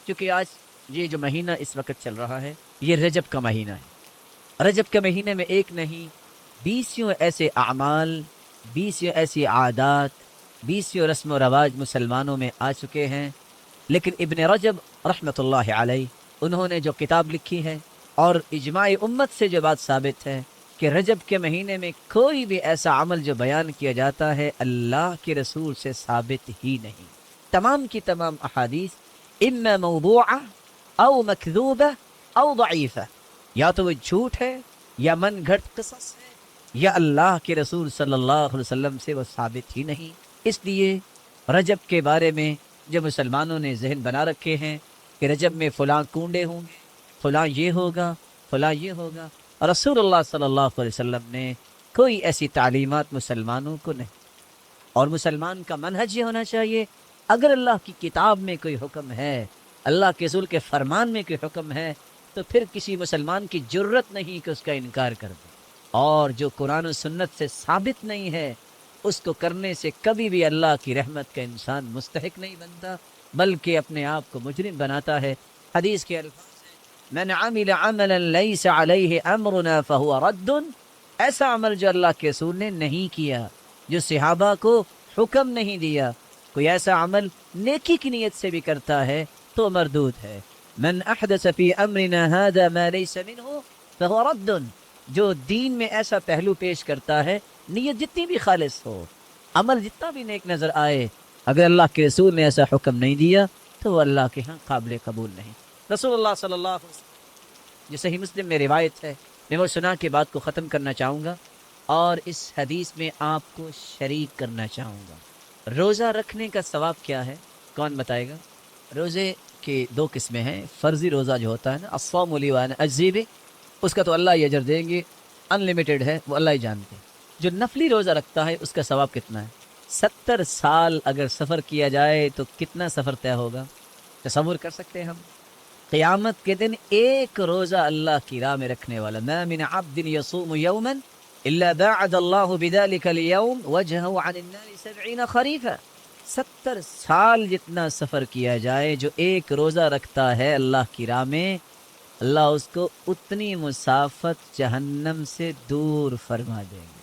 کیونکہ آج یہ جو مہینہ اس وقت چل رہا ہے یہ رجب کا مہینہ ہے۔ رجب کے مہینے میں ایک نہیں 20 ایسے اعمال، 20 ایسی عادات، 20 رسم و رواج مسلمانوں میں آ چکے ہیں، لیکن ابن رجب رحمۃ اللہ علیہ انہوں نے جو کتاب لکھی ہے اور اجماع امت سے جو بات ثابت ہے کہ رجب کے مہینے میں کوئی بھی ایسا عمل جو بیان کیا جاتا ہے اللہ کے رسول سے ثابت ہی نہیں۔ تمام کی تمام احادیث اما موضوعہ او مکذوبہ او ضعیفہ، یا تو وہ جھوٹ ہے یا من گھڑت قصص ہے یا اللہ کے رسول صلی اللہ علیہ وسلم سے وہ ثابت ہی نہیں۔ اس لیے رجب کے بارے میں جو مسلمانوں نے ذہن بنا رکھے ہیں کہ رجب میں فلاں کنڈے ہوں گے، فلاں یہ ہوگا، فلاں یہ ہوگا، رسول اللہ صلی اللہ علیہ وسلم نے کوئی ایسی تعلیمات مسلمانوں کو نہیں۔ اور مسلمان کا منہج یہ ہونا چاہیے، اگر اللہ کی کتاب میں کوئی حکم ہے، اللہ کے رسول کے فرمان میں کوئی حکم ہے، تو پھر کسی مسلمان کی جرت نہیں کہ اس کا انکار کر دے، اور جو قرآن و سنت سے ثابت نہیں ہے اس کو کرنے سے کبھی بھی اللہ کی رحمت کا انسان مستحق نہیں بنتا، بلکہ اپنے آپ کو مجرم بناتا ہے۔ حدیث کے الفاظ ہیں من عمل عملا لیس علیہ امرنا فہو رد، ایسا عمل جو اللہ کے رسول نے نہیں کیا، جو صحابہ کو حکم نہیں دیا، کوئی ایسا عمل نیکی کی نیت سے بھی کرتا ہے تو مردود ہے۔ من احدث فی امرنا هذا ما لیس منہ فہو رد، جو دین میں ایسا پہلو پیش کرتا ہے، نیت جتنی بھی خالص ہو، عمل جتنا بھی نیک نظر آئے، اگر اللہ کے رسول نے ایسا حکم نہیں دیا تو وہ اللہ کے ہاں قابل قبول نہیں۔ رسول اللہ صلی اللہ علیہ وسلم جو صحیح مسلم میں روایت ہے، میں وہ سنا کے بات کو ختم کرنا چاہوں گا اور اس حدیث میں آپ کو شریک کرنا چاہوں گا۔ روزہ رکھنے کا ثواب کیا ہے؟ کون بتائے گا؟ روزے کی دو قسمیں ہیں۔ فرضی روزہ جو ہوتا ہے نا، الصوم لی وانا اجزی بہ، اس کا تو اللہ ہی اجر دیں گے، ان لمیٹڈ ہے، وہ اللہ ہی جانتے ہیں۔ جو نفلی روزہ رکھتا ہے اس کا ثواب کتنا ہے؟ 70 سال اگر سفر کیا جائے تو کتنا سفر طے ہوگا؟ تصور کر سکتے ہیں ہم؟ قیامت کے دن ایک روزہ اللہ کی راہ میں رکھنے والا، ما من عبد یصوم یوما الا باعد اللہ بذلک اليوم وجهه عن النار 70 خریفا۔ 70 سال جتنا سفر کیا جائے، جو ایک روزہ رکھتا ہے اللہ کی راہ میں، اللہ اس کو اتنی مسافت جہنم سے دور فرما دیں گے۔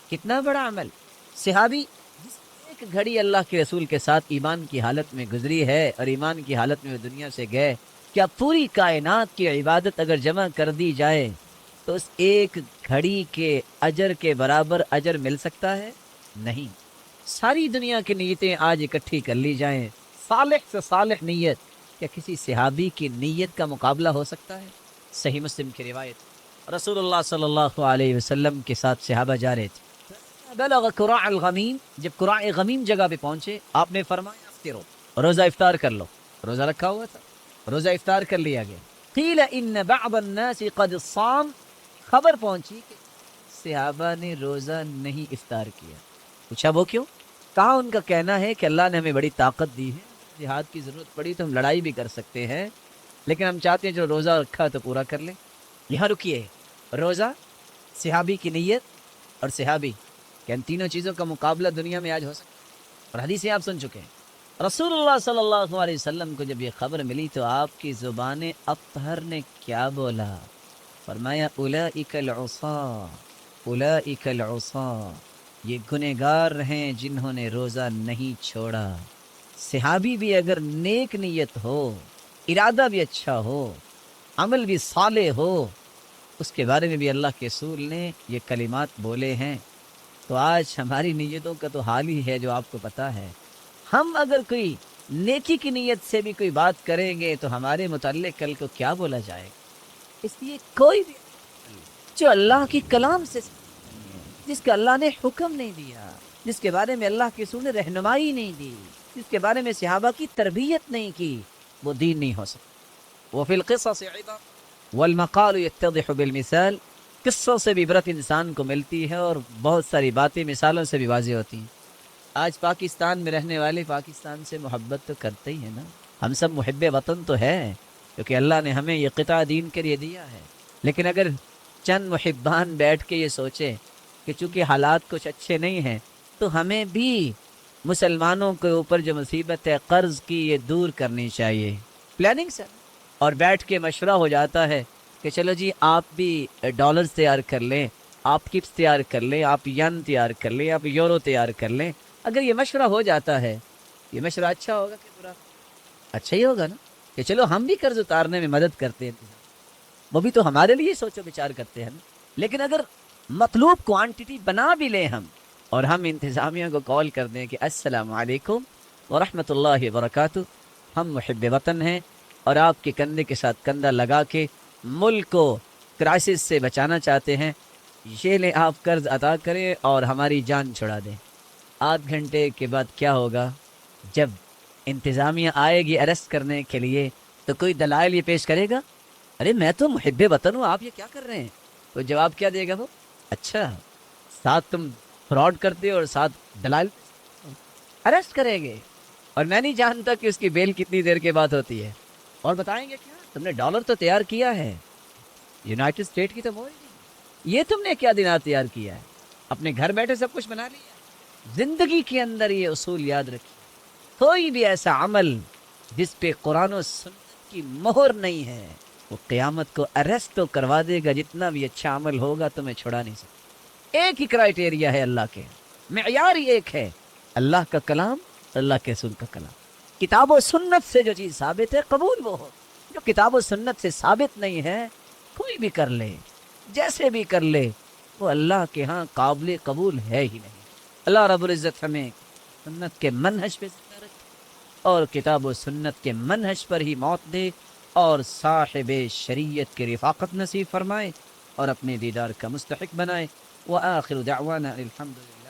کتنا بڑا عمل! صحابی جس ایک گھڑی اللہ کے رسول کے ساتھ ایمان کی حالت میں گزری ہے اور ایمان کی حالت میں وہ دنیا سے گئے، کیا پوری کائنات کی عبادت اگر جمع کر دی جائے تو اس ایک گھڑی کے اجر کے برابر اجر مل سکتا ہے؟ نہیں۔ ساری دنیا کی نیتیں آج اکٹھی کر لی جائیں، صالح سے صالح نیت، کیا کسی صحابی کی نیت کا مقابلہ ہو سکتا ہے؟ صحیح مسلم کی روایت، رسول اللہ صلی اللہ علیہ وسلم کے ساتھ صحابہ جا رہے تھے، بلغ قراع الغمیم، جب قراع غمیم جگہ پہ پہنچے آپ نے فرمایا افطرو، روزہ افطار کر لو۔ روزہ رکھا ہوا تھا، روزہ افطار کر لیا گیا۔ قیل ان بعض الناس قد صام، خبر پہنچی کہ صحابہ نے روزہ نہیں افطار کیا۔ پوچھا وہ کیوں؟ کہا ان کا کہنا ہے کہ اللہ نے ہمیں بڑی طاقت دی ہے، جہاد کی ضرورت پڑی تو ہم لڑائی بھی کر سکتے ہیں، لیکن ہم چاہتے ہیں جو روزہ رکھا تو پورا کر لیں۔ یہاں رکیے، روزہ، صحابی کی نیت اور صحابی، کہ ان تینوں چیزوں کا مقابلہ دنیا میں آج ہو سکتا ہے؟ اور حدیثیں آپ سن چکے ہیں۔ رسول اللہ صلی اللہ علیہ وسلم کو جب یہ خبر ملی تو آپ کی زبان اطہر نے کیا بولا؟ فرمایا اولئک العصاة، اولئک العصاة، یہ گنہگار ہیں جنہوں نے روزہ نہیں چھوڑا۔ صحابی بھی اگر نیک نیت ہو، ارادہ بھی اچھا ہو، عمل بھی صالح ہو، اس کے بارے میں بھی اللہ کے رسول نے یہ کلمات بولے ہیں، تو آج ہماری نیتوں کا تو حال ہی ہے جو آپ کو پتہ ہے۔ ہم اگر کوئی نیکی کی نیت سے بھی کوئی بات کریں گے تو ہمارے متعلق کل کو کیا بولا جائے گا؟ اس لیے کوئی بھی جو اللہ کی کلام سے، جس کا اللہ نے حکم نہیں دیا، جس کے بارے میں اللہ کے رسول نے رہنمائی نہیں دی، جس کے بارے میں صحابہ کی تربیت نہیں کی، وہ دین نہیں ہو سکتا۔ وفی القصص عبر والمقال یتضح بالمثال، قصوں سے بھی عبرت انسان کو ملتی ہے اور بہت ساری باتیں مثالوں سے بھی واضح ہوتی ہیں۔ آج پاکستان میں رہنے والے پاکستان سے محبت تو کرتے ہی ہیں نا، ہم سب محب وطن تو ہے، کیونکہ اللہ نے ہمیں یہ قطع دین کے لیے دیا ہے، لیکن اگر چند محبان بیٹھ کے یہ سوچے کہ چونکہ حالات کچھ اچھے نہیں ہیں تو ہمیں بھی مسلمانوں کے اوپر جو مصیبت ہے قرض کی، یہ دور کرنی چاہیے، پلاننگ سر. اور بیٹھ کے مشورہ ہو جاتا ہے کہ چلو جی آپ بھی ڈالرز تیار کر لیں, آپ کپس تیار کر لیں, آپ ین تیار کر لیں, آپ یورو تیار کر لیں. اگر یہ مشورہ ہو جاتا ہے, یہ مشورہ اچھا ہوگا کہ برا؟ اچھا ہی ہوگا نا, کہ چلو ہم بھی قرض اتارنے میں مدد کرتے ہیں, وہ بھی تو ہمارے لیے سوچ و بچار کرتے ہیں نا. لیکن اگر مطلوب کوانٹٹی بنا بھی لیں ہم, اور ہم انتظامیہ کو کال کر دیں کہ السلام علیکم ورحمۃ اللہ وبرکاتہ, ہم محب وطن ہیں اور آپ کے کندھے کے ساتھ کندھا لگا کے ملک کو کرائسس سے بچانا چاہتے ہیں, یہ لیں آپ قرض ادا کریں اور ہماری جان چھڑا دیں. آدھ گھنٹے کے بعد کیا ہوگا؟ جب انتظامیہ آئے گی اریسٹ کرنے کے لیے تو کوئی دلائل یہ پیش کرے گا, ارے میں تو محب وطن ہوں, آپ یہ کیا کر رہے ہیں؟ تو جواب کیا دے گا وہ؟ اچھا ساتھ تم فراڈ کرتے ہو اور ساتھ دلائل, اریسٹ کریں گے. اور میں نہیں جانتا کہ اس کی بیل کتنی دیر کے بعد ہوتی ہے. اور بتائیں گے کیا تم نے ڈالر تو تیار کیا ہے, یونائٹڈ اسٹیٹ کی تو مور نہیں, یہ تم نے کیا دنار تیار کیا ہے, اپنے گھر بیٹھے سب کچھ بنا لیا. زندگی کے اندر یہ اصول یاد رکھیے, کوئی بھی ایسا عمل جس پہ قرآن و سنت کی مہر نہیں ہے وہ قیامت کو اریسٹ تو کروا دے گا. جتنا بھی اچھا عمل ہوگا تمہیں چھڑا نہیں سکتا. ایک ہی کرائٹیریا ہے اللہ کے, معیار ہی ایک ہے, اللہ کا کلام, اللہ کے رسول کا کلام. کتاب و سنت سے جو چیز ثابت ہے قبول وہ ہو, جو کتاب و سنت سے ثابت نہیں ہے کوئی بھی کر لے جیسے بھی کر لے وہ اللہ کے ہاں قابل قبول ہے ہی نہیں. اللہ رب العزت ہمیں سنت کے منہج پہ زندہ رکھے اور کتاب و سنت کے منہج پر ہی موت دے اور صاحب شریعت کی رفاقت نصیب فرمائے اور اپنے دیدار کا مستحق بنائے. وآخر دعوانا الحمد للہ.